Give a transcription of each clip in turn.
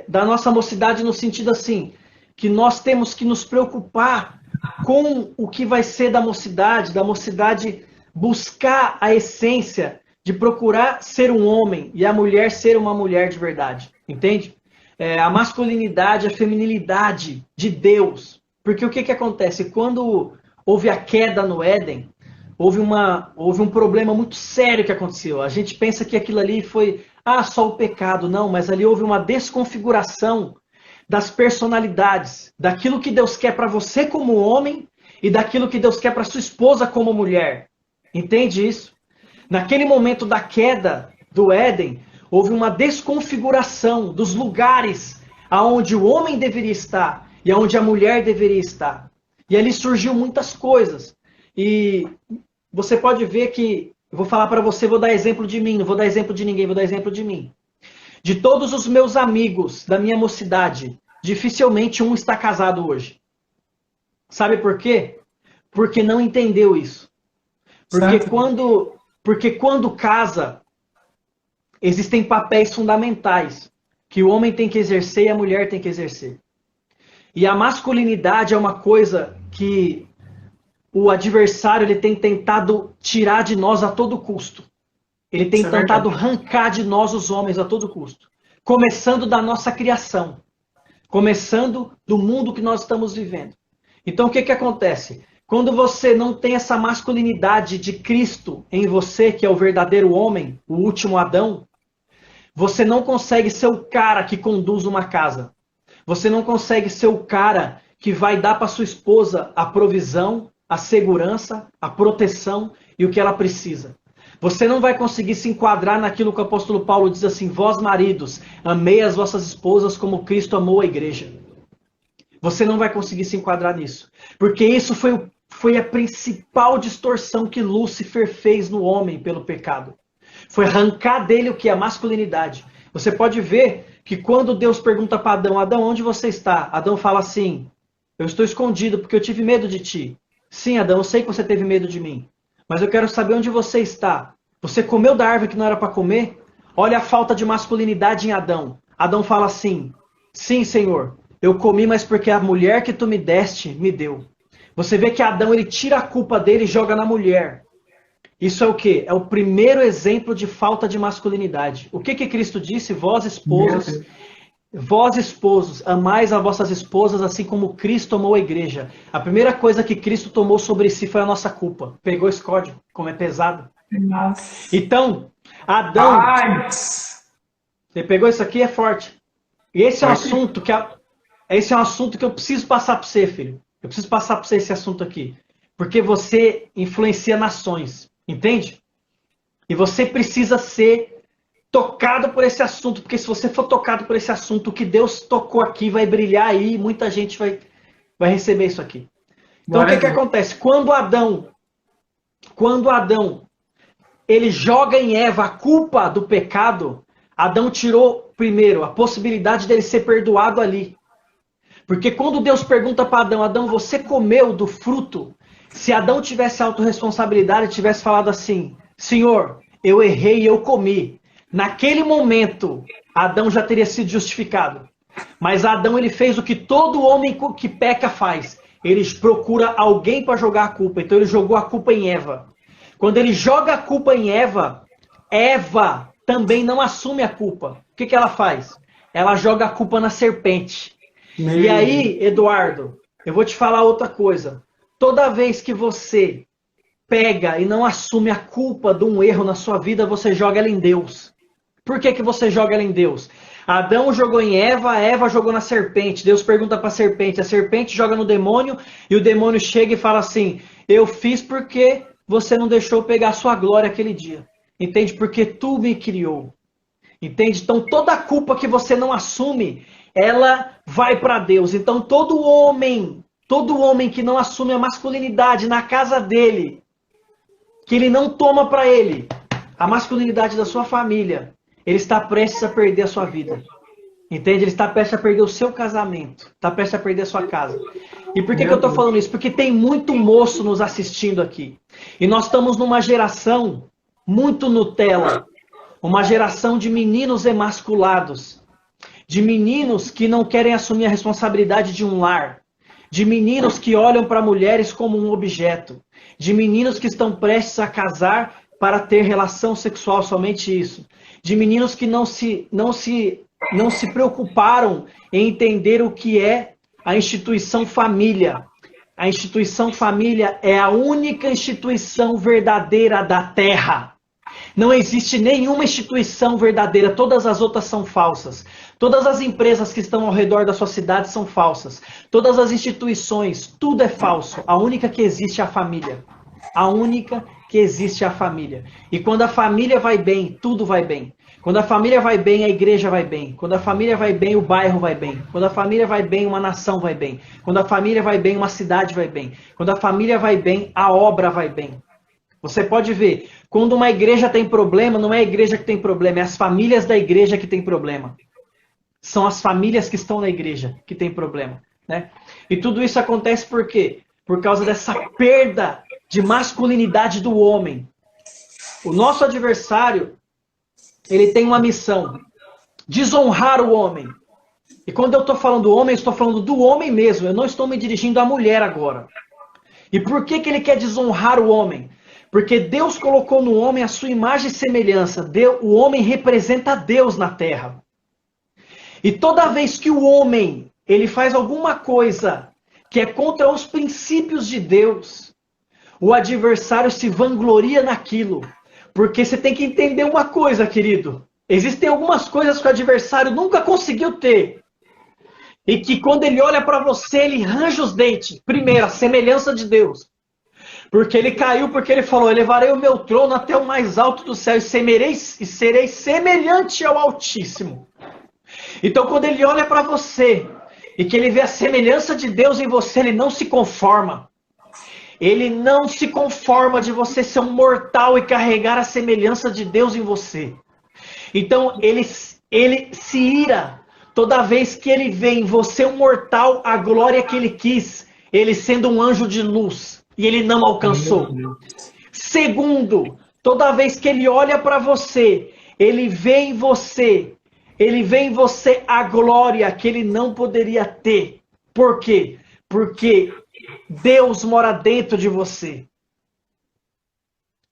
da nossa mocidade no sentido assim, que nós temos que nos preocupar com o que vai ser da mocidade buscar a essência de procurar ser um homem e a mulher ser uma mulher de verdade, entende? A masculinidade, a feminilidade de Deus. Porque o que acontece? Quando houve a queda no Éden, houve um problema muito sério que aconteceu. A gente pensa que aquilo ali foi só o pecado. Não, mas ali houve uma desconfiguração das personalidades, daquilo que Deus quer para você como homem e daquilo que Deus quer para sua esposa como mulher. Entende isso? Naquele momento da queda do Éden, houve uma desconfiguração dos lugares aonde o homem deveria estar e aonde a mulher deveria estar. E ali surgiu muitas coisas. E você pode ver que, eu vou falar para você, vou dar exemplo de mim, não vou dar exemplo de ninguém, vou dar exemplo de mim. De todos os meus amigos da minha mocidade, dificilmente um está casado hoje. Sabe por quê? Porque não entendeu isso. Porque quando casa, existem papéis fundamentais que o homem tem que exercer e a mulher tem que exercer. E a masculinidade é uma coisa que o adversário ele tem tentado tirar de nós a todo custo. Ele tem tentado arrancar de nós os homens a todo custo. Começando da nossa criação. Começando do mundo que nós estamos vivendo. Então o que acontece? Quando você não tem essa masculinidade de Cristo em você, que é o verdadeiro homem, o último Adão, você não consegue ser o cara que conduz uma casa. Você não consegue ser o cara que vai dar para sua esposa a provisão, a segurança, a proteção e o que ela precisa. Você não vai conseguir se enquadrar naquilo que o apóstolo Paulo diz assim: vós maridos, amei as vossas esposas como Cristo amou a igreja. Você não vai conseguir se enquadrar nisso. Porque isso foi a principal distorção que Lúcifer fez no homem pelo pecado. Foi arrancar dele o que? A masculinidade. Você pode ver que quando Deus pergunta para Adão: Adão, onde você está? Adão fala assim: eu estou escondido porque eu tive medo de ti. Sim, Adão, eu sei que você teve medo de mim. Mas eu quero saber onde você está. Você comeu da árvore que não era para comer? Olha a falta de masculinidade em Adão. Adão fala assim: sim, Senhor, eu comi, mas porque a mulher que tu me deste, me deu. Você vê que Adão, ele tira a culpa dele e joga na mulher. Isso é o quê? É o primeiro exemplo de falta de masculinidade. O que Cristo disse? Vós esposos, amais as vossas esposas assim como Cristo amou a igreja. A primeira coisa que Cristo tomou sobre si foi a nossa culpa. Pegou esse código, como é pesado. Nossa. Então, Adão... Você pegou isso aqui? É forte. E esse é um assunto que eu preciso passar para você, filho. Eu preciso passar para você esse assunto aqui. Porque você influencia nações. Entende? E você precisa ser tocado por esse assunto. Porque se você for tocado por esse assunto, o que Deus tocou aqui vai brilhar aí e muita gente vai receber isso aqui. Então, o que acontece? Quando Adão ele joga em Eva a culpa do pecado, Adão tirou, primeiro, a possibilidade dele ser perdoado ali. Porque quando Deus pergunta para Adão: Adão, você comeu do fruto? Se Adão tivesse autorresponsabilidade, tivesse falado assim: Senhor, eu errei e eu comi. Naquele momento, Adão já teria sido justificado. Mas Adão, ele fez o que todo homem que peca faz. Ele procura alguém para jogar a culpa. Então ele jogou a culpa em Eva. Quando ele joga a culpa em Eva, Eva também não assume a culpa. O que ela faz? Ela joga a culpa na serpente. E aí, Eduardo, eu vou te falar outra coisa. Toda vez que você pega e não assume a culpa de um erro na sua vida, você joga ela em Deus. Por que você joga ela em Deus? Adão jogou em Eva, a Eva jogou na serpente. Deus pergunta para a serpente joga no demônio, e o demônio chega e fala assim: eu fiz porque você não deixou pegar a sua glória aquele dia. Entende? Porque tu me criou. Entende? Então toda a culpa que você não assume, ela vai para Deus. Então todo homem que não assume a masculinidade na casa dele, que ele não toma para ele a masculinidade da sua família, ele está prestes a perder a sua vida. Entende? Ele está prestes a perder o seu casamento. Está prestes a perder a sua casa. E por que eu estou falando isso? Porque tem muito moço nos assistindo aqui. E nós estamos numa geração muito Nutella. Uma geração de meninos emasculados. de meninos que não querem assumir a responsabilidade de um lar, de meninos que olham para mulheres como um objeto, de meninos que estão prestes a casar para ter relação sexual, somente isso, de meninos que não se preocuparam em entender o que é a instituição família. A instituição família é a única instituição verdadeira da Terra. Não existe nenhuma instituição verdadeira, todas as outras são falsas. Todas as empresas que estão ao redor da sua cidade são falsas. Todas as instituições, tudo é falso. A única que existe é a família. A única que existe é a família. E quando a família vai bem, tudo vai bem. Quando a família vai bem, a igreja vai bem. Quando a família vai bem, o bairro vai bem. Quando a família vai bem, uma nação vai bem. Quando a família vai bem, uma cidade vai bem. Quando a família vai bem, a obra vai bem. Você pode ver, quando uma igreja tem problema, não é a igreja que tem problema, é as famílias da igreja que tem problema. São as famílias que estão na igreja que tem problema, né? E tudo isso acontece por quê? Por causa dessa perda de masculinidade do homem. O nosso adversário, ele tem uma missão: desonrar o homem. E quando eu estou falando homem, eu estou falando do homem mesmo. Eu não estou me dirigindo à mulher agora. E por que ele quer desonrar o homem? Porque Deus colocou no homem a sua imagem e semelhança. O homem representa Deus na terra. E toda vez que o homem ele faz alguma coisa que é contra os princípios de Deus, o adversário se vangloria naquilo. Porque você tem que entender uma coisa, querido. Existem algumas coisas que o adversário nunca conseguiu ter. E que quando ele olha para você, ele arranja os dentes. Primeiro, a semelhança de Deus. Porque ele caiu, porque ele falou: elevarei o meu trono até o mais alto do céu e serei semelhante ao Altíssimo. Então, quando ele olha para você e que ele vê a semelhança de Deus em você, ele não se conforma. Ele não se conforma de você ser um mortal e carregar a semelhança de Deus em você. Então, ele se ira toda vez que ele vê em você um mortal a glória que ele quis, ele sendo um anjo de luz. E ele não alcançou. Segundo, toda vez que ele olha para você, ele vê em você a glória que ele não poderia ter. Por quê? Porque Deus mora dentro de você.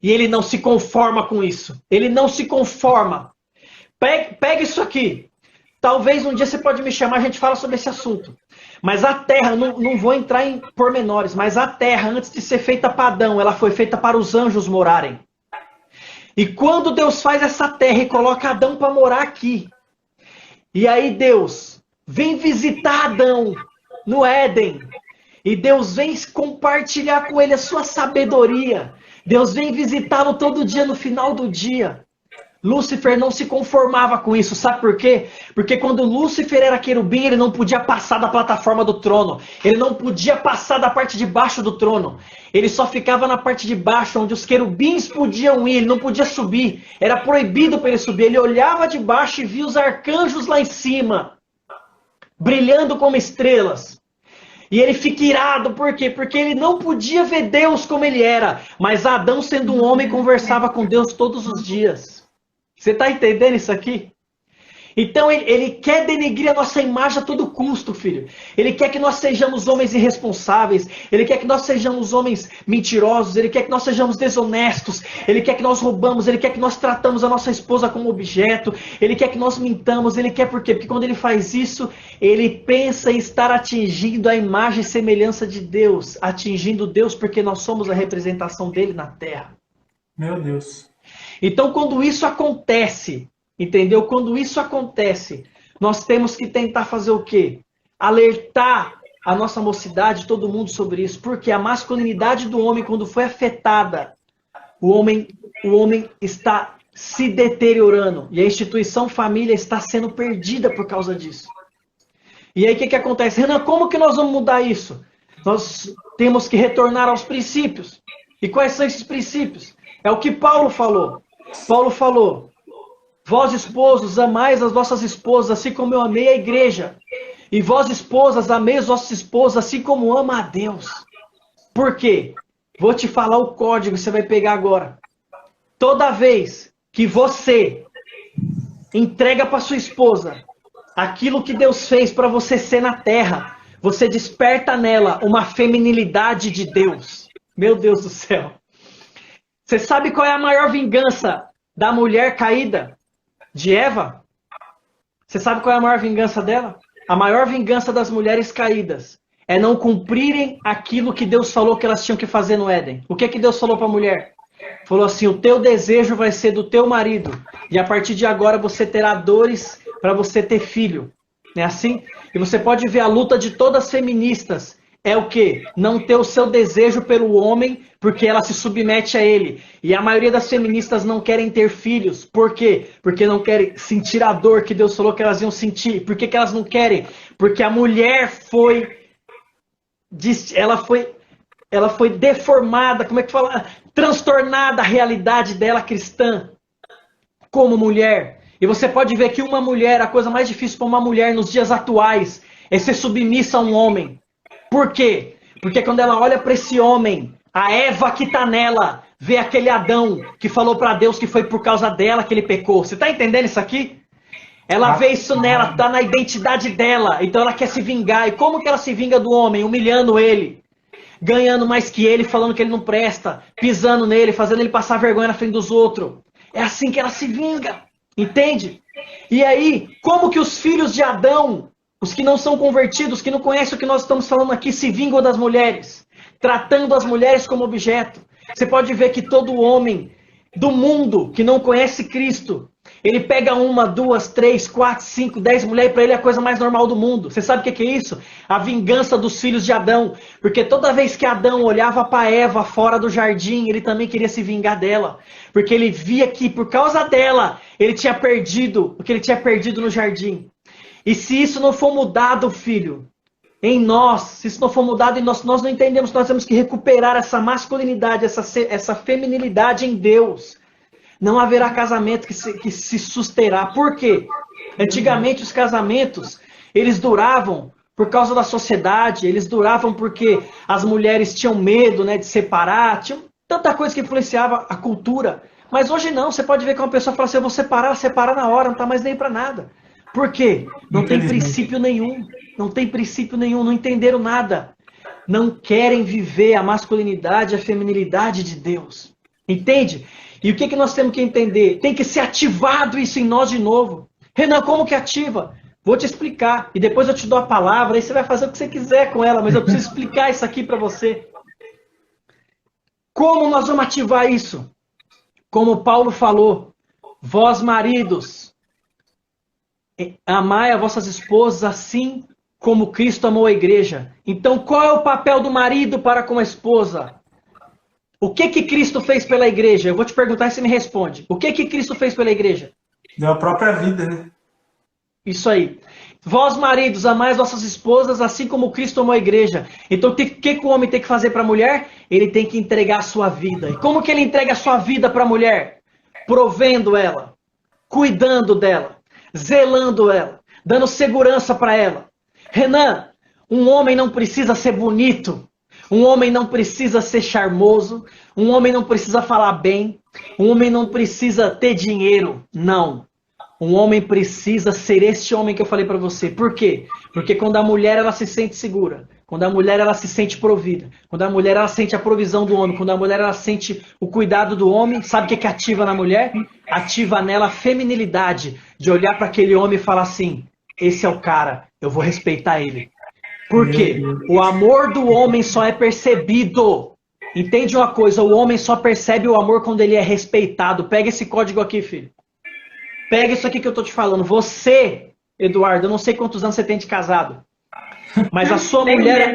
E ele não se conforma com isso. Ele não se conforma. Pega isso aqui. Talvez um dia você pode me chamar, a gente fala sobre esse assunto. Mas a terra, não vou entrar em pormenores, mas a terra, antes de ser feita para Adão, ela foi feita para os anjos morarem. E quando Deus faz essa terra e coloca Adão para morar aqui, e aí Deus vem visitar Adão no Éden, e Deus vem compartilhar com ele a sua sabedoria, Deus vem visitá-lo todo dia no final do dia. Lúcifer não se conformava com isso, sabe por quê? Porque quando Lúcifer era querubim, ele não podia passar da plataforma do trono. Ele não podia passar da parte de baixo do trono. Ele só ficava na parte de baixo, onde os querubins podiam ir, ele não podia subir. Era proibido para ele subir. Ele olhava de baixo e via os arcanjos lá em cima, brilhando como estrelas. E ele fica irado, por quê? Porque ele não podia ver Deus como ele era. Mas Adão, sendo um homem, conversava com Deus todos os dias. Você está entendendo isso aqui? Então ele quer denegrir a nossa imagem a todo custo, filho. Ele quer que nós sejamos homens irresponsáveis. Ele quer que nós sejamos homens mentirosos. Ele quer que nós sejamos desonestos. Ele quer que nós roubamos. Ele quer que nós tratamos a nossa esposa como objeto. Ele quer que nós mintamos. Ele quer por quê? Porque quando ele faz isso, ele pensa em estar atingindo a imagem e semelhança de Deus. Atingindo Deus porque nós somos a representação dele na terra. Meu Deus. Então, quando isso acontece, entendeu? Quando isso acontece, nós temos que tentar fazer o quê? Alertar a nossa mocidade, todo mundo sobre isso. Porque a masculinidade do homem, quando foi afetada, o homem está se deteriorando. E a instituição família está sendo perdida por causa disso. E aí o que acontece? Renan, como que nós vamos mudar isso? Nós temos que retornar aos princípios. E quais são esses princípios? É o que Paulo falou. Paulo falou: vós esposos, amais as vossas esposas, assim como eu amei a igreja. E vós esposas, amei os vossos esposos, assim como ama a Deus. Por quê? Vou te falar o código, você vai pegar agora. Toda vez que você entrega para sua esposa aquilo que Deus fez para você ser na terra, você desperta nela uma feminilidade de Deus. Meu Deus do céu. Você sabe qual é a maior vingança da mulher caída? De Eva? Você sabe qual é a maior vingança dela? A maior vingança das mulheres caídas é não cumprirem aquilo que Deus falou que elas tinham que fazer no Éden. O que Deus falou para a mulher? Falou assim, o teu desejo vai ser do teu marido. E a partir de agora você terá dores para você ter filho. Não é assim? E você pode ver a luta de todas as feministas. É o quê? Não ter o seu desejo pelo homem, porque ela se submete a ele. E a maioria das feministas não querem ter filhos. Por quê? Porque não querem sentir a dor que Deus falou que elas iam sentir. Por que elas não querem? Porque a mulher ela foi deformada, como é que fala? Transtornada a realidade dela cristã como mulher. E você pode ver que uma mulher, a coisa mais difícil para uma mulher nos dias atuais é ser submissa a um homem. Por quê? Porque quando ela olha para esse homem, a Eva que está nela, vê aquele Adão que falou para Deus que foi por causa dela que ele pecou. Você está entendendo isso aqui? Ela vê isso nela, está na identidade dela, então ela quer se vingar. E como que ela se vinga do homem? Humilhando ele, ganhando mais que ele, falando que ele não presta, pisando nele, fazendo ele passar vergonha na frente dos outros. É assim que ela se vinga, entende? E aí, como que os filhos de Adão, os que não são convertidos, que não conhecem o que nós estamos falando aqui, se vingam das mulheres? Tratando as mulheres como objeto. Você pode ver que todo homem do mundo que não conhece Cristo, ele pega 1, 2, 3, 4, 5, 10 mulheres, para ele é a coisa mais normal do mundo. Você sabe o que é isso? A vingança dos filhos de Adão. Porque toda vez que Adão olhava para Eva fora do jardim, ele também queria se vingar dela. Porque ele via que por causa dela, ele tinha perdido o que ele tinha perdido no jardim. E se isso não for mudado, filho, em nós, se isso não for mudado em nós não entendemos que nós temos que recuperar essa masculinidade, essa feminilidade em Deus. Não haverá casamento que se susterá. Por quê? Antigamente os casamentos, eles duravam por causa da sociedade, eles duravam porque as mulheres tinham medo, né, de separar, tinha tanta coisa que influenciava a cultura. Mas hoje não, você pode ver que uma pessoa fala assim, eu vou separar na hora, não tá mais nem para nada. Por quê? Não tem princípio nenhum, não entenderam nada. Não querem viver a masculinidade, a feminilidade de Deus. Entende? E o que nós temos que entender? Tem que ser ativado isso em nós de novo. Renan, como que ativa? Vou te explicar. E depois eu te dou a palavra, aí você vai fazer o que você quiser com ela, mas eu preciso explicar isso aqui para você. Como nós vamos ativar isso? Como Paulo falou, vós maridos, amai as vossas esposas assim como Cristo amou a igreja. Então qual é o papel do marido para com a esposa? O que Cristo fez pela igreja? Eu vou te perguntar e você me responde. O que Cristo fez pela igreja? Deu a própria vida, né? Isso aí. Vós, maridos, amais vossas esposas, assim como Cristo amou a igreja. Então, o que o homem tem que fazer para a mulher? Ele tem que entregar a sua vida. E como que ele entrega a sua vida para a mulher? Provendo ela, cuidando dela, zelando ela, dando segurança para ela. Renan, um homem não precisa ser bonito. Um homem não precisa ser charmoso, um homem não precisa falar bem, um homem não precisa ter dinheiro, não. Um homem precisa ser este homem que eu falei para você. Por quê? Porque quando a mulher ela se sente segura, quando a mulher ela se sente provida, quando a mulher ela sente a provisão do homem, quando a mulher ela sente o cuidado do homem, sabe o que ativa na mulher? Ativa nela a feminilidade de olhar para aquele homem e falar assim, esse é o cara, eu vou respeitar ele. Por quê? O amor do homem só é percebido. Entende uma coisa? O homem só percebe o amor quando ele é respeitado. Pega esse código aqui, filho. Pega isso aqui que eu tô te falando. Você, Eduardo, eu não sei quantos anos você tem de casado. Mas a sua mulher,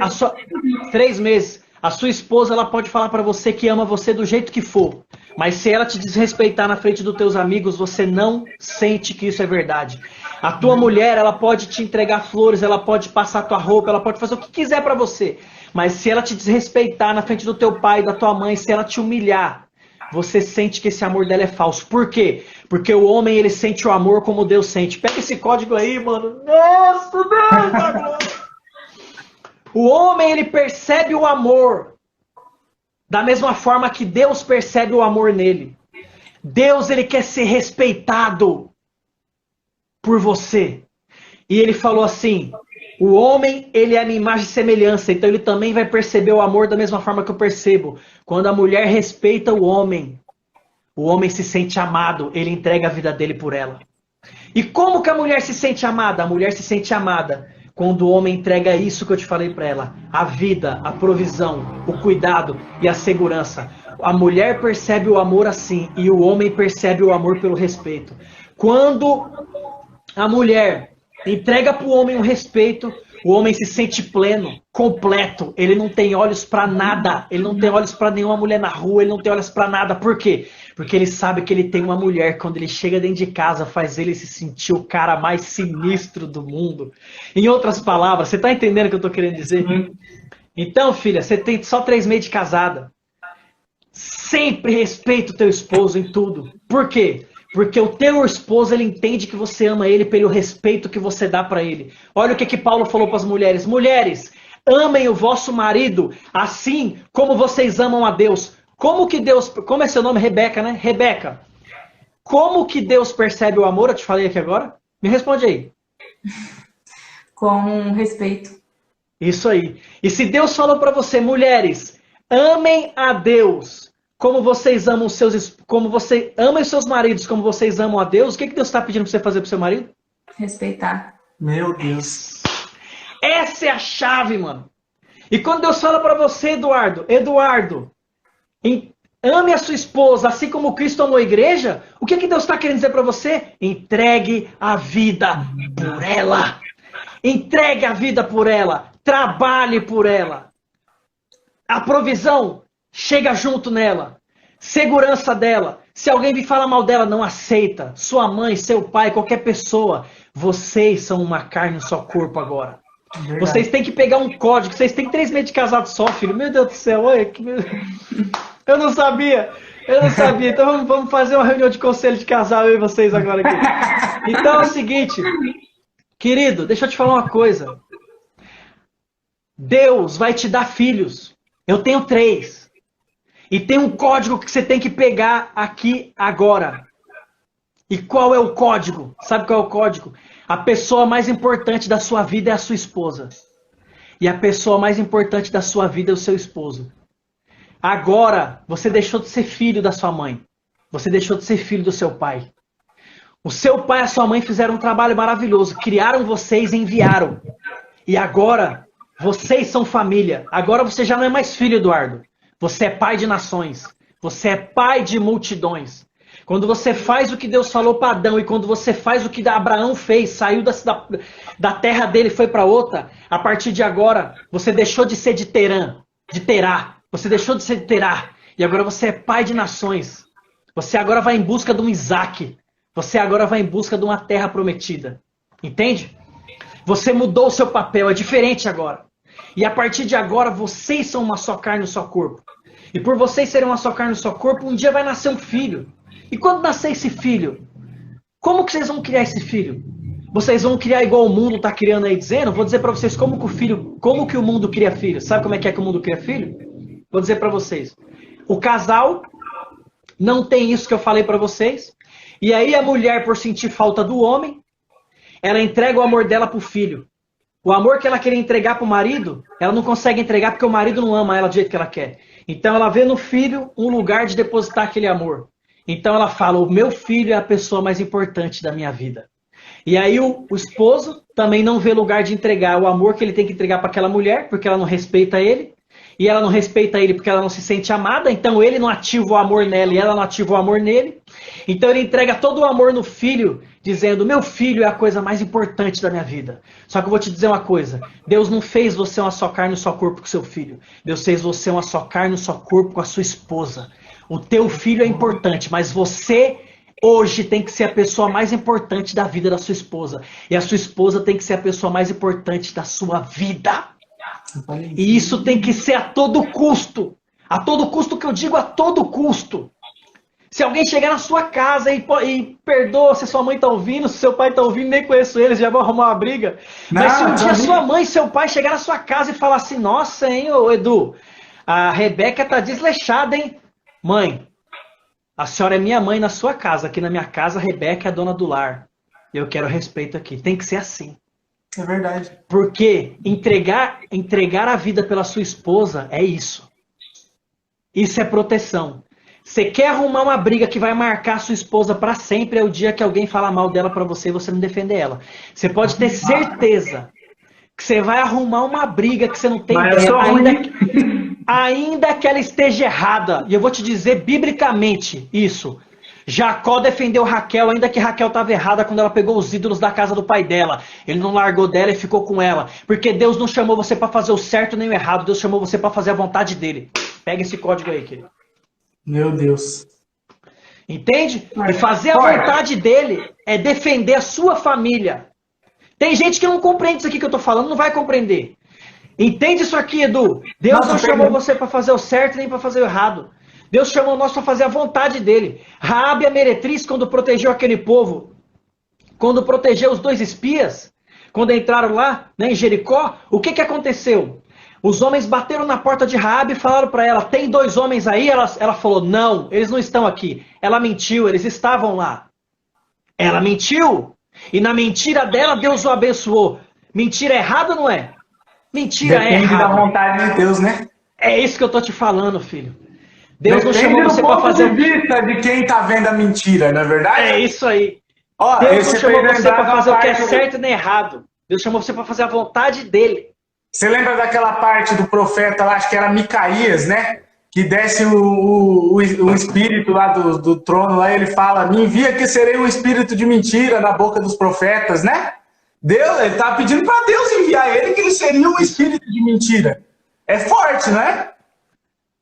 3 meses. A sua esposa, ela pode falar pra você que ama você do jeito que for. Mas se ela te desrespeitar na frente dos teus amigos, você não sente que isso é verdade. A tua mulher, ela pode te entregar flores, ela pode passar a tua roupa, ela pode fazer o que quiser pra você. Mas se ela te desrespeitar na frente do teu pai, da tua mãe, se ela te humilhar, você sente que esse amor dela é falso. Por quê? Porque o homem, ele sente o amor como Deus sente. Pega esse código aí, mano. Nossa, Deus, agora. O homem, ele percebe o amor da mesma forma que Deus percebe o amor nele. Deus, ele quer ser respeitado por você. E ele falou assim, o homem, ele é a minha imagem e semelhança, então ele também vai perceber o amor da mesma forma que eu percebo. Quando a mulher respeita o homem se sente amado, ele entrega a vida dele por ela. E como que a mulher se sente amada? A mulher se sente amada quando o homem entrega isso que eu te falei para ela. A vida, a provisão, o cuidado e a segurança. A mulher percebe o amor assim e o homem percebe o amor pelo respeito. Quando a mulher entrega para o homem o respeito, o homem se sente pleno, completo. Ele não tem olhos para nada. Ele não tem olhos para nenhuma mulher na rua. Ele não tem olhos para nada. Por quê? Porque ele sabe que ele tem uma mulher. Quando ele chega dentro de casa, faz ele se sentir o cara mais sinistro do mundo. Em outras palavras, você está entendendo o que eu estou querendo dizer? Então, filha, você tem só 3 meses de casada. Sempre respeita o teu esposo em tudo. Por quê? Porque o teu esposo, ele entende que você ama ele pelo respeito que você dá para ele. Olha o que Paulo falou para as mulheres. Mulheres, amem o vosso marido assim como vocês amam a Deus. Como que Deus... Como é seu nome? Rebeca, né? Rebeca. Como que Deus percebe o amor? Eu te falei aqui agora. Me responde aí. Com respeito. Isso aí. E se Deus falou para você, mulheres, amem a Deus como vocês amam como você amem os seus maridos, como vocês amam a Deus, o que Deus está pedindo para você fazer para o seu marido? Respeitar. Meu Deus. Essa é a chave, mano. E quando Deus fala para você, Eduardo, ame a sua esposa, assim como Cristo amou a igreja, o que Deus está querendo dizer para você? Entregue a vida por ela. Entregue a vida por ela. Trabalhe por ela. A provisão chega junto nela. Segurança dela. Se alguém vir falar mal dela, não aceita. Sua mãe, seu pai, qualquer pessoa. Vocês são uma carne, um só corpo agora. Verdade. Vocês têm que pegar um código. Vocês têm 3 meses de casado só, filho. Meu Deus do céu. Olha, eu não sabia. Então vamos fazer uma reunião de conselho de casal, eu e vocês agora aqui. Então é o seguinte. Querido, deixa eu te falar uma coisa. Deus vai te dar filhos. Eu tenho 3. E tem um código que você tem que pegar aqui agora. E qual é o código? Sabe qual é o código? A pessoa mais importante da sua vida é a sua esposa. E a pessoa mais importante da sua vida é o seu esposo. Agora, você deixou de ser filho da sua mãe. Você deixou de ser filho do seu pai. O seu pai e a sua mãe fizeram um trabalho maravilhoso. Criaram vocês e enviaram. E agora, vocês são família. Agora você já não é mais filho, Eduardo. Você é pai de nações. Você é pai de multidões. Quando você faz o que Deus falou para Adão e quando você faz o que Abraão fez, saiu da terra dele e foi para outra, a partir de agora, você deixou de ser de Terá. Você deixou de ser de Terá. E agora você é pai de nações. Você agora vai em busca de um Isaac. Você agora vai em busca de uma terra prometida. Entende? Você mudou o seu papel, é diferente agora. E a partir de agora, vocês são uma só carne, um só corpo. E por vocês serem uma só carne, um só corpo, um dia vai nascer um filho. E quando nascer esse filho, como que vocês vão criar esse filho? Vocês vão criar igual o mundo está criando aí dizendo? Vou dizer para vocês como que o mundo cria filho. Sabe como é que o mundo cria filho? Vou dizer para vocês. O casal não tem isso que eu falei para vocês. E aí a mulher, por sentir falta do homem, ela entrega o amor dela pro filho. O amor que ela queria entregar pro marido, ela não consegue entregar porque o marido não ama ela do jeito que ela quer. Então ela vê no filho um lugar de depositar aquele amor. Então ela fala, o meu filho é a pessoa mais importante da minha vida. E aí o esposo também não vê lugar de entregar o amor que ele tem que entregar para aquela mulher, porque ela não respeita ele. E ela não respeita ele porque ela não se sente amada, então ele não ativa o amor nela e ela não ativa o amor nele. Então ele entrega todo o amor no filho, dizendo, meu filho é a coisa mais importante da minha vida. Só que eu vou te dizer uma coisa, Deus não fez você uma só carne, um só corpo com seu filho. Deus fez você uma só carne, um só corpo com a sua esposa. O teu filho é importante, mas você hoje tem que ser a pessoa mais importante da vida da sua esposa. E a sua esposa tem que ser a pessoa mais importante da sua vida. E isso tem que ser a todo custo. A todo custo que eu digo, a todo custo. Se alguém chegar na sua casa e perdoa se sua mãe está ouvindo, se seu pai está ouvindo, nem conheço eles, já vou arrumar uma briga. Mas se um dia sua mãe e seu pai chegar na sua casa e falar assim, nossa, hein, ô Edu, a Rebeca tá desleixada, hein? Mãe, a senhora é minha mãe na sua casa, aqui na minha casa a Rebeca é a dona do lar. Eu quero respeito aqui. Tem que ser assim. É verdade. Porque entregar a vida pela sua esposa é isso. Isso é proteção. Você quer arrumar uma briga que vai marcar a sua esposa para sempre, é o dia que alguém fala mal dela para você e você não defender ela. Você pode ter certeza que você vai arrumar uma briga que você não tem Mas eu ideia, sou ruim. ainda que ela esteja errada. E eu vou te dizer biblicamente isso. Jacó defendeu Raquel, ainda que Raquel estava errada quando ela pegou os ídolos da casa do pai dela. Ele não largou dela e ficou com ela. Porque Deus não chamou você para fazer o certo nem o errado. Deus chamou você para fazer a vontade dele. Pega esse código aí, querido. Meu Deus. Entende? E fazer a vontade dele é defender a sua família. Tem gente que não compreende isso aqui que eu tô falando, não vai compreender. Entende isso aqui, Edu? Deus não chamou você para fazer o certo nem para fazer o errado. Deus chamou nós para fazer a vontade dele. Raabe a meretriz, quando protegeu aquele povo, quando protegeu os 2 espias, quando entraram lá, né, em Jericó, o que aconteceu? Os homens bateram na porta de Raabe e falaram para ela, tem 2 homens aí? Ela falou, não, eles não estão aqui. Ela mentiu, eles estavam lá. Ela mentiu. E na mentira dela, Deus o abençoou. Mentira errada ou não é? Mentira é errada. Depende da vontade de Deus, né? É isso que eu tô te falando, filho. Deus não Depende chamou você para fazer do ponto de vista de quem tá vendo a mentira, não é verdade? É isso aí. Ó, Deus não chamou você para fazer o que é parte certo nem errado. Deus chamou você para fazer a vontade dele. Você lembra daquela parte do profeta lá, acho que era Micaías, né? Que desce o espírito lá do trono, lá ele fala, me envia que serei um espírito de mentira na boca dos profetas, né? Deus, ele estava pedindo para Deus enviar ele, que ele seria um espírito de mentira. É forte, não é?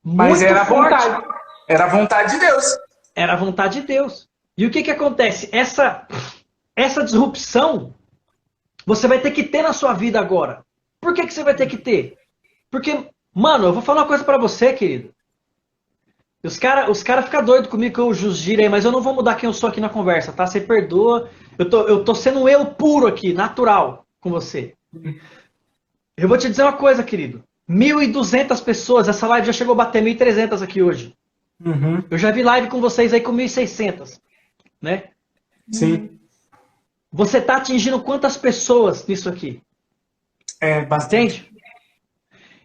Mas era a vontade. Era a vontade de Deus. Era a vontade de Deus. E o que acontece? Essa disrupção você vai ter que ter na sua vida agora. Por que você vai ter que ter? Porque, mano, eu vou falar uma coisa pra você, querido. Os cara ficam doidos comigo que eu jusgiro aí, mas eu não vou mudar quem eu sou aqui na conversa, tá? Você perdoa. Eu tô sendo eu puro aqui, natural com você. Eu vou te dizer uma coisa, querido. 1.200 pessoas, essa live já chegou a bater 1.300 aqui hoje. Uhum. Eu já vi live com vocês aí com 1.600, né? Sim. Você tá atingindo quantas pessoas nisso aqui? É, bastante. Entende?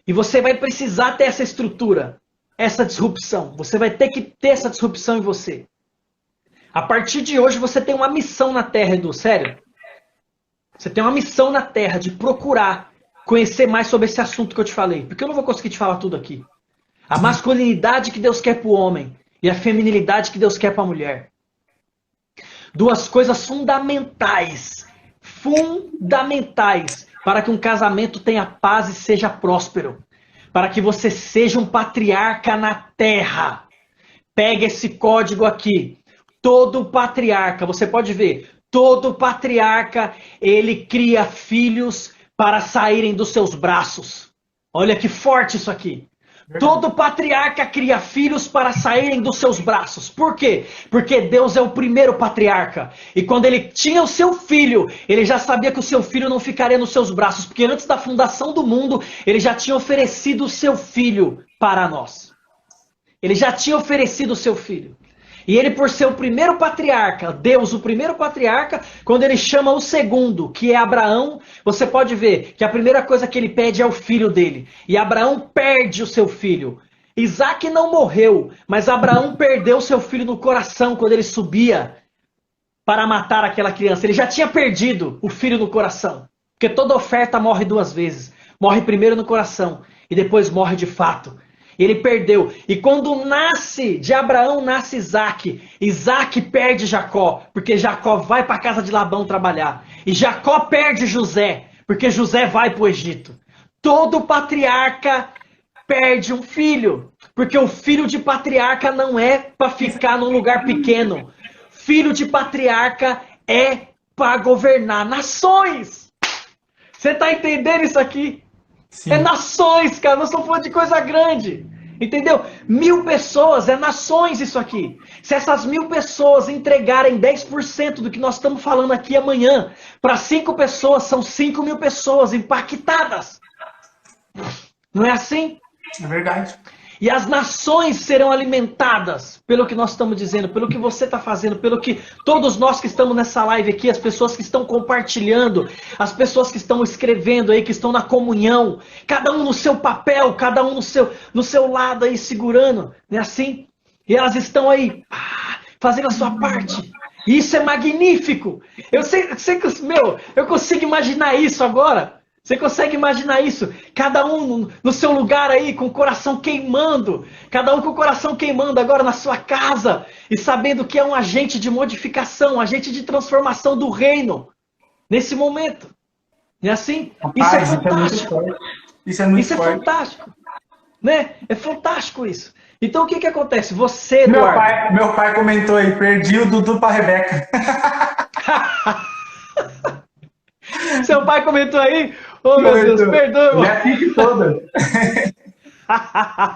E você vai precisar ter essa estrutura, essa disrupção. Você vai ter que ter essa disrupção em você. A partir de hoje você tem uma missão na Terra, Edu, sério. Você tem uma missão na Terra de procurar conhecer mais sobre esse assunto que eu te falei. Porque eu não vou conseguir te falar tudo aqui. A masculinidade que Deus quer para o homem e a feminilidade que Deus quer para a mulher. 2 coisas fundamentais. Fundamentais para que um casamento tenha paz e seja próspero. Para que você seja um patriarca na terra. Pega esse código aqui. Todo patriarca, você pode ver, todo patriarca, ele cria filhos para saírem dos seus braços. Olha que forte isso aqui. Todo patriarca cria filhos para saírem dos seus braços. Por quê? Porque Deus é o primeiro patriarca. E quando ele tinha o seu filho, ele já sabia que o seu filho não ficaria nos seus braços. Porque antes da fundação do mundo, ele já tinha oferecido o seu filho para nós. Ele já tinha oferecido o seu filho. E ele, por ser o primeiro patriarca, Deus, o primeiro patriarca, quando ele chama o segundo, que é Abraão, você pode ver que a primeira coisa que ele pede é o filho dele. E Abraão perde o seu filho. Isaac não morreu, mas Abraão perdeu o seu filho no coração quando ele subia para matar aquela criança. Ele já tinha perdido o filho no coração. Porque toda oferta morre 2 vezes. Morre primeiro no coração e depois morre de fato. Ele perdeu. E quando nasce de Abraão, nasce Isaac. Isaac perde Jacó, porque Jacó vai para a casa de Labão trabalhar. E Jacó perde José, porque José vai para o Egito. Todo patriarca perde um filho, porque o filho de patriarca não é para ficar num lugar pequeno. Filho de patriarca é para governar nações. Você está entendendo isso aqui? Sim. É nações, cara. Nós estamos falando de coisa grande. Entendeu? 1.000 pessoas, é nações isso aqui. Se essas 1.000 pessoas entregarem 10% do que nós estamos falando aqui amanhã, para 5 pessoas, são 5.000 pessoas impactadas. Não é assim? É verdade. E as nações serão alimentadas pelo que nós estamos dizendo, pelo que você está fazendo, pelo que todos nós que estamos nessa live aqui, as pessoas que estão compartilhando, as pessoas que estão escrevendo aí, que estão na comunhão, cada um no seu papel, cada um no seu lado aí segurando, não é assim? E elas estão aí fazendo a sua parte. E isso é magnífico. Eu sei que, eu consigo imaginar isso agora. Você consegue imaginar isso? Cada um no seu lugar aí, com o coração queimando. Cada um com o coração queimando agora na sua casa. E sabendo que é um agente de modificação, um agente de transformação do reino. Nesse momento. Não é assim? Isso é fantástico. Isso é muito forte. Fantástico. Né? É fantástico isso. Então o que acontece? Você, Eduardo... Meu pai comentou aí, perdi o Dudu pra Rebeca. Seu pai comentou aí? Oh, meu Deus, perdoa. Minha filha toda.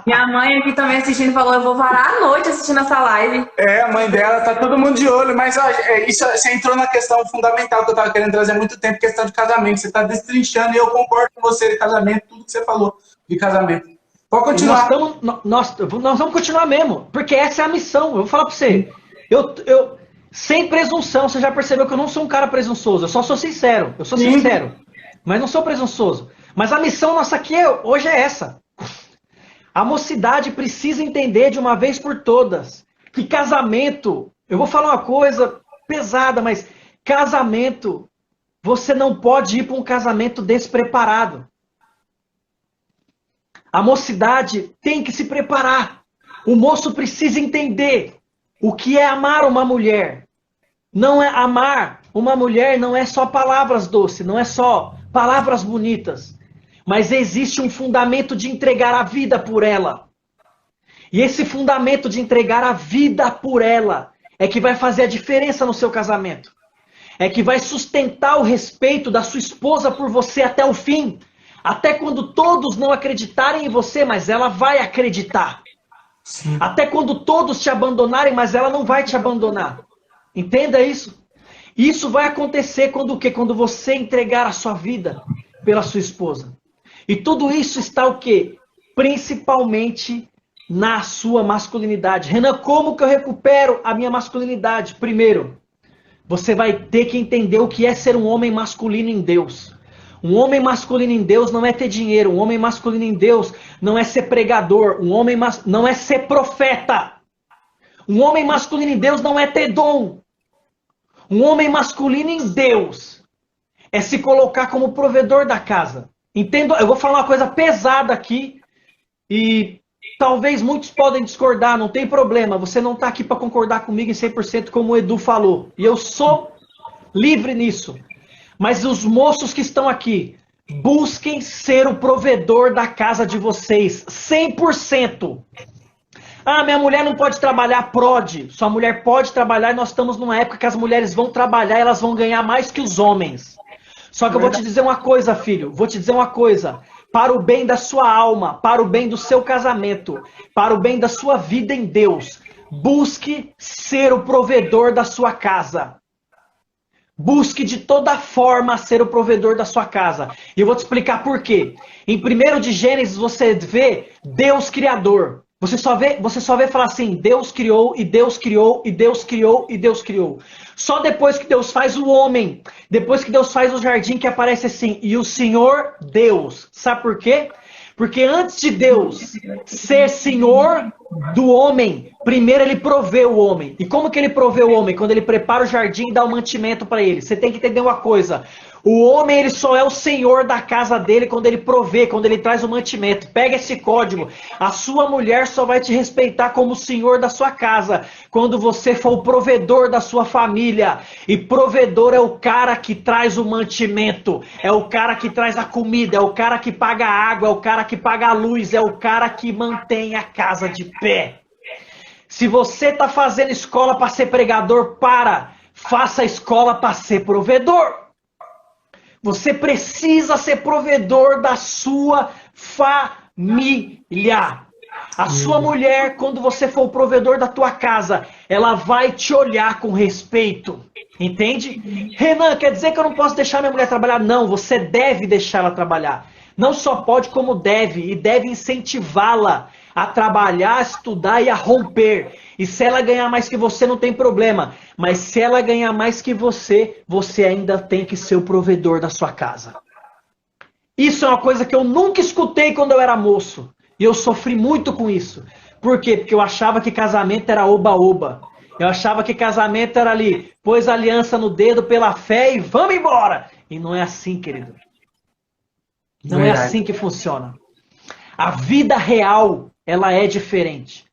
Minha mãe aqui também assistindo falou, eu vou varar a noite assistindo essa live. É, a mãe dela, tá todo mundo de olho, mas ó, isso, você entrou na questão fundamental que eu tava querendo trazer há muito tempo, questão de casamento. Você tá destrinchando e eu concordo com você de casamento, tudo que você falou de casamento. Pode continuar. Nós vamos continuar mesmo, porque essa é a missão. Eu vou falar pra você. Sem presunção, você já percebeu que eu não sou um cara presunçoso. Eu só sou sincero. Eu sou sincero. Mas não sou presunçoso. Mas a missão nossa aqui hoje é essa. A mocidade precisa entender de uma vez por todas que casamento... Eu vou falar uma coisa pesada, mas casamento... Você não pode ir para um casamento despreparado. A mocidade tem que se preparar. O moço precisa entender o que é amar uma mulher. Não é amar uma mulher, não é só palavras doces, não é só palavras bonitas. Mas existe um fundamento de entregar a vida por ela. E esse fundamento de entregar a vida por ela é que vai fazer a diferença no seu casamento. É que vai sustentar o respeito da sua esposa por você até o fim. Até quando todos não acreditarem em você, mas ela vai acreditar. Sim. Até quando todos te abandonarem, mas ela não vai te abandonar. Entenda isso. Isso vai acontecer quando o quê? Quando você entregar a sua vida pela sua esposa. E tudo isso está o quê? Principalmente na sua masculinidade. Renan, como que eu recupero a minha masculinidade? Primeiro, você vai ter que entender o que é ser um homem masculino em Deus. Um homem masculino em Deus não é ter dinheiro. Um homem masculino em Deus não é ser pregador. Um homem não é ser profeta. Um homem masculino em Deus não é ter dom. Um homem masculino em Deus é se colocar como provedor da casa. Entendo? Eu vou falar uma coisa pesada aqui e talvez muitos podem discordar, não tem problema. Você não está aqui para concordar comigo em 100% como o Edu falou. E eu sou livre nisso. Mas os moços que estão aqui, busquem ser o provedor da casa de vocês, 100%. Ah, minha mulher não pode trabalhar, pode. Sua mulher pode trabalhar e nós estamos numa época que as mulheres vão trabalhar e elas vão ganhar mais que os homens. Só que eu vou te dizer uma coisa, filho, vou te dizer uma coisa. Para o bem da sua alma, para o bem do seu casamento, para o bem da sua vida em Deus, busque ser o provedor da sua casa. Busque de toda forma ser o provedor da sua casa. E eu vou te explicar por quê. Em 1 de Gênesis você vê Deus Criador. Você só vê falar assim, Deus criou, e Deus criou, e Deus criou, e Deus criou. Só depois que Deus faz o homem, depois que Deus faz o jardim, que aparece assim, e o Senhor Deus. Sabe por quê? Porque antes de Deus ser Senhor do homem, primeiro ele provê o homem. E como que ele provê o homem? Quando ele prepara o jardim e dá o mantimento para ele. Você tem que entender uma coisa. O homem ele só é o senhor da casa dele quando ele provê, quando ele traz o mantimento. Pega esse código. A sua mulher só vai te respeitar como o senhor da sua casa quando você for o provedor da sua família. E provedor é o cara que traz o mantimento, é o cara que traz a comida, é o cara que paga a água, é o cara que paga a luz, é o cara que mantém a casa de pé. Se você está fazendo escola para ser pregador, faça a escola para ser provedor. Você precisa ser provedor da sua família. A sua mulher, quando você for o provedor da tua casa, ela vai te olhar com respeito. Entende? Renan, quer dizer que eu não posso deixar minha mulher trabalhar? Não, você deve deixar ela trabalhar. Não só pode, como deve. E deve incentivá-la a trabalhar, a estudar e a romper. E se ela ganhar mais que você, não tem problema. Mas se ela ganhar mais que você, você ainda tem que ser o provedor da sua casa. Isso é uma coisa que eu nunca escutei quando eu era moço. E eu sofri muito com isso. Por quê? Porque eu achava que casamento era oba-oba. Eu achava que casamento era ali, pôs a aliança no dedo pela fé e vamos embora. E não é assim, querido. Não é assim que funciona. A vida real, ela é diferente.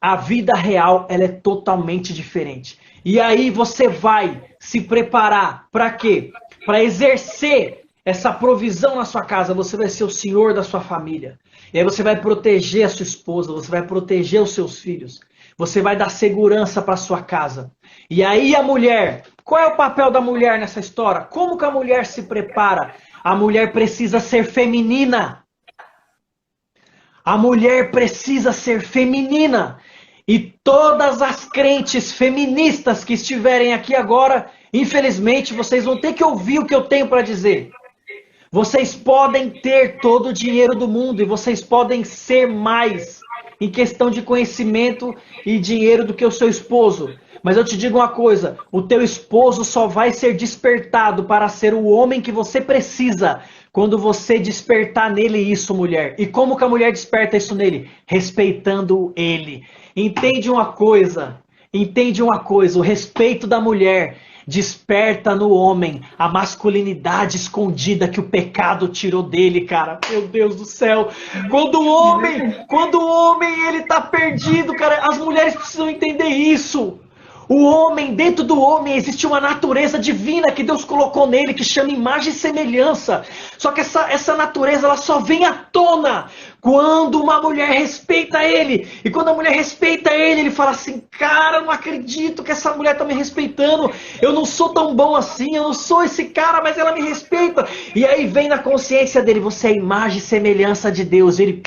A vida real, ela é totalmente diferente. E aí você vai se preparar para quê? Para exercer essa provisão na sua casa. Você vai ser o senhor da sua família. E aí você vai proteger a sua esposa, você vai proteger os seus filhos. Você vai dar segurança para sua casa. E aí a mulher, qual é o papel da mulher nessa história? Como que a mulher se prepara? A mulher precisa ser feminina. A mulher precisa ser feminina. E todas as crentes feministas que estiverem aqui agora, infelizmente, vocês vão ter que ouvir o que eu tenho para dizer. Vocês podem ter todo o dinheiro do mundo e vocês podem ser mais em questão de conhecimento e dinheiro do que o seu esposo. Mas eu te digo uma coisa, o teu esposo só vai ser despertado para ser o homem que você precisa quando você despertar nele isso, mulher. E como que a mulher desperta isso nele? Respeitando ele. Entende uma coisa, o respeito da mulher desperta no homem a masculinidade escondida que o pecado tirou dele, cara. Meu Deus do céu. Quando o homem ele tá perdido, cara, as mulheres precisam entender isso. O homem, dentro do homem existe uma natureza divina que Deus colocou nele, que chama imagem e semelhança. Só que essa natureza ela só vem à tona quando uma mulher respeita ele. E quando a mulher respeita ele, ele fala assim, cara, eu não acredito que essa mulher está me respeitando. Eu não sou tão bom assim, eu não sou esse cara, mas ela me respeita. E aí vem na consciência dele, você é a imagem e semelhança de Deus. Ele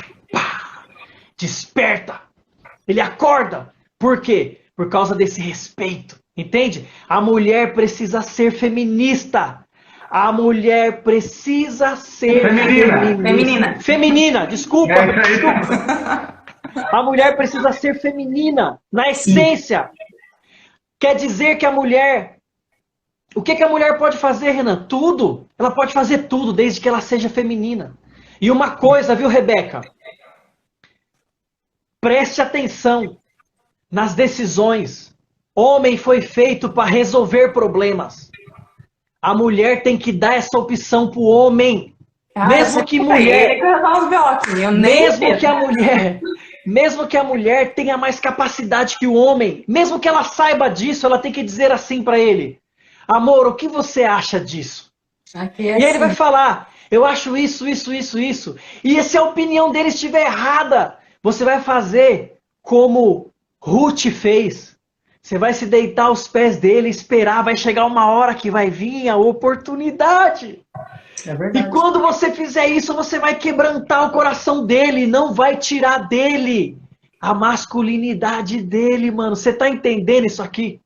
desperta, ele acorda. Por quê? Por causa desse respeito, entende? A mulher precisa ser feminista. A mulher precisa ser feminina, desculpa. A mulher precisa ser feminina, na essência. Quer dizer que a mulher... O que a mulher pode fazer, Renan? Tudo. Ela pode fazer tudo, desde que ela seja feminina. E uma coisa, viu, Rebeca? Preste atenção nas decisões. Homem foi feito para resolver problemas. A mulher tem que dar essa opção pro homem. Mesmo que a mulher tenha mais capacidade que o homem, mesmo que ela saiba disso, ela tem que dizer assim para ele: amor, o que você acha disso? E aí ele vai falar: eu acho isso. E se a opinião dele estiver errada, você vai fazer como Ruth fez. Você vai se deitar aos pés dele, esperar, vai chegar uma hora que vai vir a oportunidade. É verdade. E quando você fizer isso, você vai quebrantar o coração dele, não vai tirar dele a masculinidade dele, mano. Você tá entendendo isso aqui?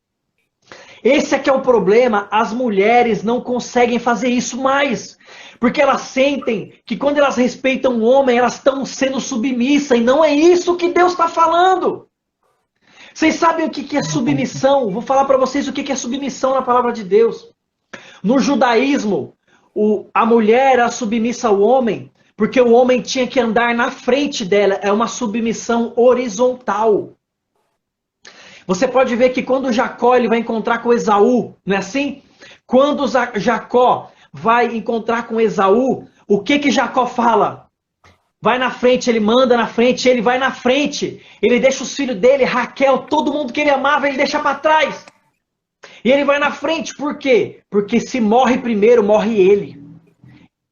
Esse aqui é o problema, as mulheres não conseguem fazer isso mais. Porque elas sentem que quando elas respeitam o homem, elas estão sendo submissas, e não é isso que Deus está falando. Vocês sabem o que é submissão? Vou falar para vocês o que é submissão na palavra de Deus. No judaísmo, a mulher era submissa ao homem, porque o homem tinha que andar na frente dela. É uma submissão horizontal. Você pode ver que quando Jacó ele vai encontrar com Esaú, não é assim? Quando Jacó vai encontrar com Esaú, o que Jacó fala? Vai na frente, ele manda na frente, ele vai na frente. Ele deixa os filhos dele, Raquel, todo mundo que ele amava, ele deixa para trás. E ele vai na frente, por quê? Porque se morre primeiro, morre ele.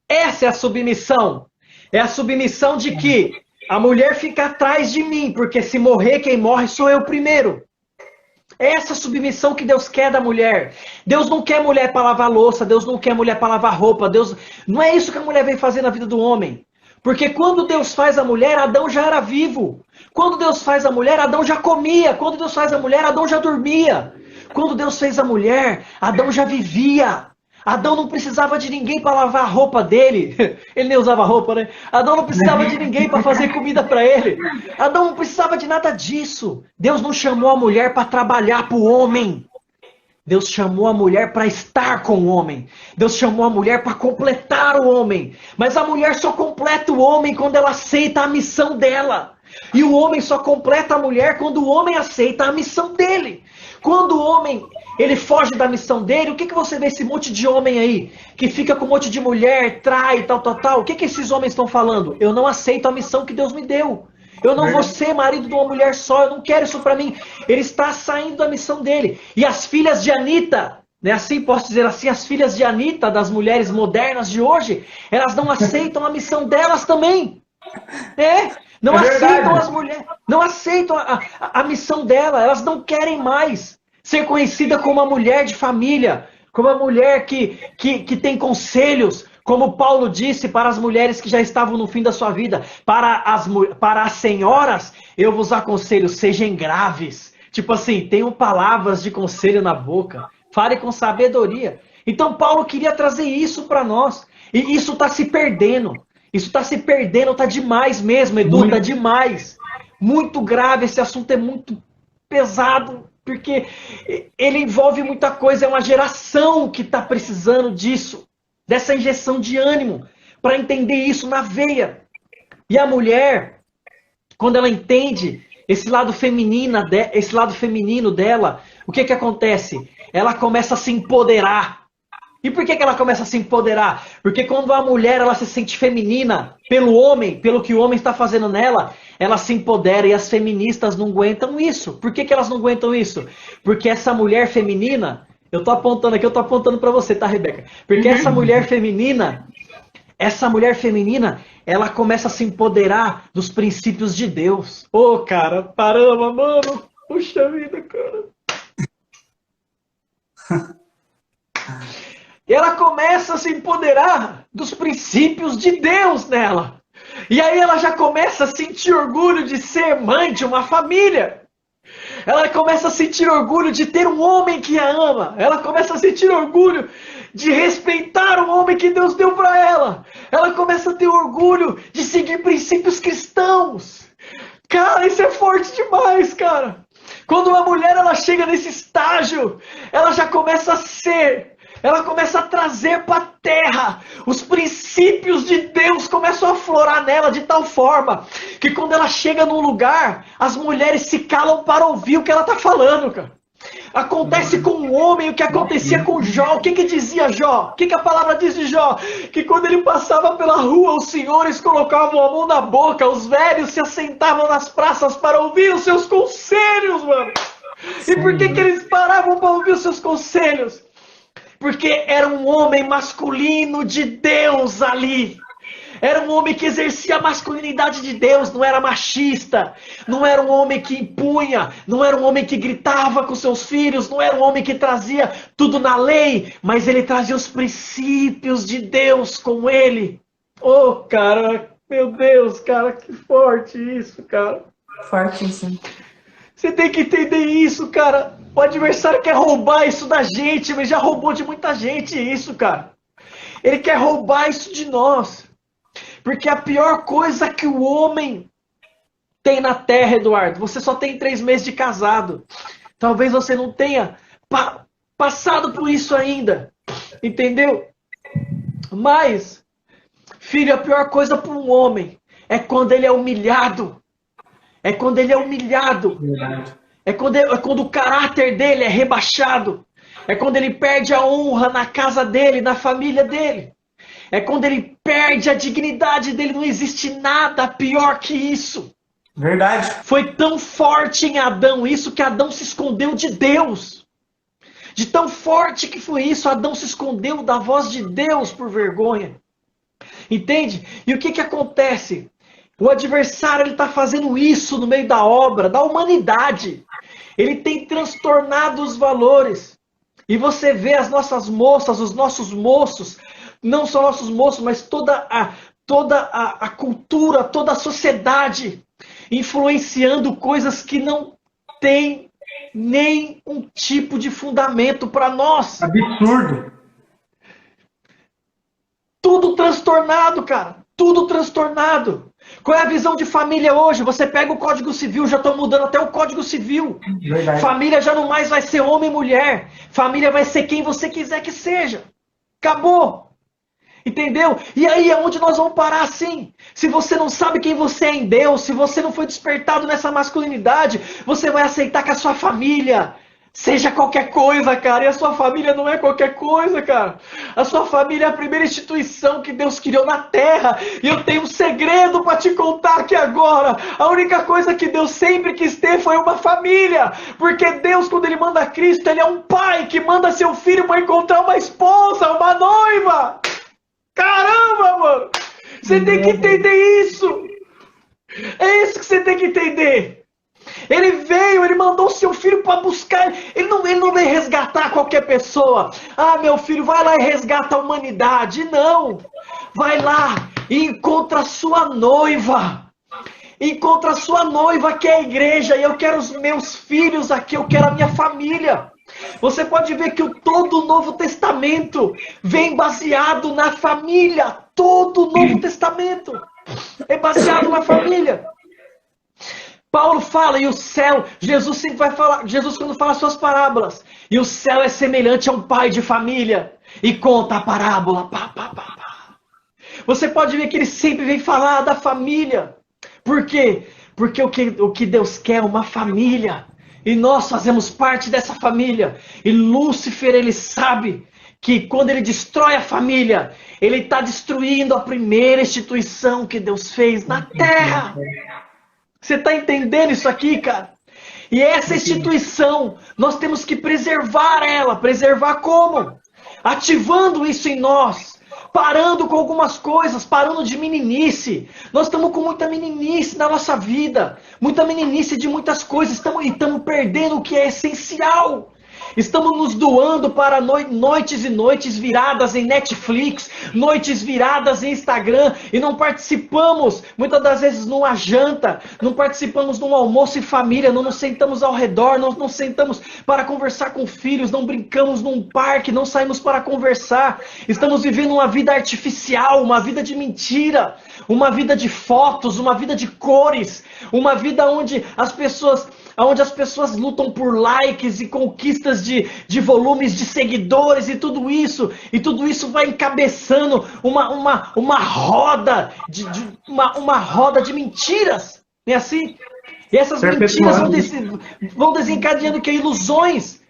Essa é a submissão. É a submissão de que a mulher fica atrás de mim, porque se morrer, quem morre sou eu primeiro. Essa submissão que Deus quer da mulher. Deus não quer mulher para lavar louça, Deus não quer mulher para lavar roupa, Deus... Não é isso que a mulher vem fazer na vida do homem. Porque quando Deus faz a mulher, Adão já era vivo. Quando Deus faz a mulher, Adão já comia. Quando Deus faz a mulher, Adão já dormia. Quando Deus fez a mulher, Adão já vivia. Adão não precisava de ninguém para lavar a roupa dele. Ele nem usava roupa, né? Adão não precisava de ninguém para fazer comida para ele. Adão não precisava de nada disso. Deus não chamou a mulher para trabalhar para o homem. Deus chamou a mulher para estar com o homem. Deus chamou a mulher para completar o homem. Mas a mulher só completa o homem quando ela aceita a missão dela. E o homem só completa a mulher quando o homem aceita a missão dele. Quando o homem ele foge da missão dele, o que você vê esse monte de homem aí? Que fica com um monte de mulher, trai, tal. O que esses homens estão falando? Eu não aceito a missão que Deus me deu. Eu não vou ser marido de uma mulher só, eu não quero isso pra mim. Ele está saindo da missão dele. E as filhas de Anitta, né, assim posso dizer assim, as filhas de Anitta, das mulheres modernas de hoje, elas não aceitam a missão delas também. Não aceitam as mulheres, não aceitam a missão dela, elas não querem mais ser conhecida como uma mulher de família, como uma mulher que tem conselhos, como Paulo disse para as mulheres que já estavam no fim da sua vida, para as senhoras, eu vos aconselho, sejam graves. Tipo assim, tenham palavras de conselho na boca, fale com sabedoria. Então Paulo queria trazer isso para nós, e isso está se perdendo. Isso está se perdendo, está demais mesmo, Edu, está demais. Muito grave, esse assunto é muito pesado, porque ele envolve muita coisa, é uma geração que está precisando disso, dessa injeção de ânimo, para entender isso na veia. E a mulher, quando ela entende esse lado feminino dela, o que acontece? Ela começa a se empoderar. E por que ela começa a se empoderar? Porque quando a mulher ela se sente feminina pelo homem, pelo que o homem está fazendo nela, ela se empodera e as feministas não aguentam isso. Por que elas não aguentam isso? Porque essa mulher feminina, eu tô apontando aqui, eu tô apontando para você, tá, Rebeca? Porque essa mulher feminina, ela começa a se empoderar dos princípios de Deus. Ô, cara, parama, mano. Puxa vida, cara. E ela começa a se empoderar dos princípios de Deus nela. E aí ela já começa a sentir orgulho de ser mãe de uma família. Ela começa a sentir orgulho de ter um homem que a ama. Ela começa a sentir orgulho de respeitar o homem que Deus deu para ela. Ela começa a ter orgulho de seguir princípios cristãos. Cara, isso é forte demais, cara. Quando uma mulher ela chega nesse estágio, ela já começa a ser... Ela começa a trazer para a terra. Os princípios de Deus começam a aflorar nela de tal forma que quando ela chega num lugar, as mulheres se calam para ouvir o que ela está falando, cara. Acontece com o homem o que acontecia com Jó. O que dizia Jó? O que a palavra diz de Jó? Que quando ele passava pela rua, os senhores colocavam a mão na boca, os velhos se assentavam nas praças para ouvir os seus conselhos, mano. E por que eles paravam para ouvir os seus conselhos? Porque era um homem masculino de Deus ali. Era um homem que exercia a masculinidade de Deus, não era machista. Não era um homem que impunha, não era um homem que gritava com seus filhos, não era um homem que trazia tudo na lei, mas ele trazia os princípios de Deus com ele. Oh, cara, meu Deus, cara, que forte isso, cara. Fortíssimo. Você tem que entender isso, cara. O adversário quer roubar isso da gente, mas já roubou de muita gente isso, cara. Ele quer roubar isso de nós. Porque a pior coisa que o homem tem na terra, Eduardo, você só tem 3 meses de casado. Talvez você não tenha passado por isso ainda. Entendeu? Mas, filho, a pior coisa para um homem é quando ele é humilhado. É quando ele é humilhado. É quando o caráter dele é rebaixado. É quando ele perde a honra na casa dele, na família dele. É quando ele perde a dignidade dele. Não existe nada pior que isso. Verdade. Foi tão forte em Adão isso que Adão se escondeu de Deus. De tão forte que foi isso, Adão se escondeu da voz de Deus por vergonha. Entende? E o que acontece? O adversário está fazendo isso no meio da obra, da humanidade. Ele tem transtornado os valores. E você vê as nossas moças, os nossos moços, não só nossos moços, mas toda a cultura, toda a sociedade, influenciando coisas que não têm nem um tipo de fundamento para nós. Absurdo. Tudo transtornado, cara. Tudo transtornado. Qual é a visão de família hoje? Você pega o Código Civil, já estão mudando até o Código Civil. Verdade. Família já não mais vai ser homem e mulher. Família vai ser quem você quiser que seja. Acabou. Entendeu? E aí é onde nós vamos parar assim. Se você não sabe quem você é em Deus, se você não foi despertado nessa masculinidade, você vai aceitar que a sua família seja qualquer coisa, cara. E a sua família não é qualquer coisa, cara. A sua família é a primeira instituição que Deus criou na terra. E eu tenho um segredo para te contar aqui agora. A única coisa que Deus sempre quis ter foi uma família. Porque Deus, quando Ele manda Cristo, Ele é um pai que manda seu filho para encontrar uma esposa, uma noiva. Caramba, mano! Você tem que entender isso! É isso que você tem que entender! Ele veio, ele mandou seu filho para buscar. Ele não veio resgatar qualquer pessoa. Ah, meu filho, vai lá e resgata a humanidade. Não! Vai lá e encontra a sua noiva. Encontra a sua noiva, que é a igreja. E eu quero os meus filhos aqui, eu quero a minha família. Você pode ver que todo o Novo Testamento vem baseado na família. Todo o Novo Testamento é baseado na família. Paulo fala, e o céu, Jesus sempre vai falar, Jesus quando fala suas parábolas, e o céu é semelhante a um pai de família, e conta a parábola, pá, pá, pá, pá. Você pode ver que ele sempre vem falar da família. Por quê? Porque o que Deus quer é uma família. E nós fazemos parte dessa família. E Lúcifer, ele sabe que quando ele destrói a família, ele está destruindo a primeira instituição que Deus fez na terra. Você está entendendo isso aqui, cara? E essa instituição, nós temos que preservar ela. Preservar como? Ativando isso em nós. Parando com algumas coisas, parando de meninice. Nós estamos com muita meninice na nossa vida. Muita meninice de muitas coisas. Estamos perdendo o que é essencial. Estamos nos doando para noites e noites viradas em Netflix, noites viradas em Instagram, e não participamos, muitas das vezes, numa janta, não participamos num almoço em família, não nos sentamos ao redor, não sentamos para conversar com filhos, não brincamos num parque, não saímos para conversar. Estamos vivendo uma vida artificial, uma vida de mentira, uma vida de fotos, uma vida de cores, uma vida onde as pessoas lutam por likes e conquistas de volumes de seguidores e tudo isso vai encabeçando uma roda uma roda de mentiras, não é assim? E essas mentiras vão desencadeando que ilusões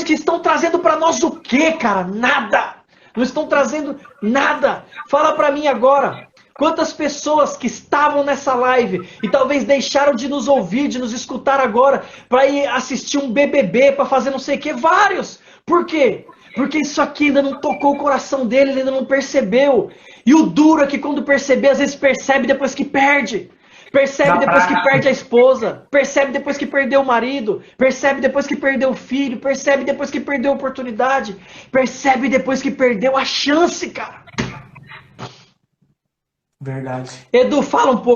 que estão trazendo para nós o quê, cara? Nada! Não estão trazendo nada. Fala para mim agora. Quantas pessoas que estavam nessa live e talvez deixaram de nos ouvir, de nos escutar agora, para ir assistir um BBB, para fazer não sei o que? Vários! Por quê? Porque isso aqui ainda não tocou o coração dele, ele ainda não percebeu. E o duro é que quando perceber, às vezes percebe depois que perde. Percebe depois que perde a esposa, percebe depois que perdeu o marido, percebe depois que perdeu o filho, percebe depois que perdeu a oportunidade, percebe depois que perdeu a chance, cara. Verdade. Edu, fala um pouco.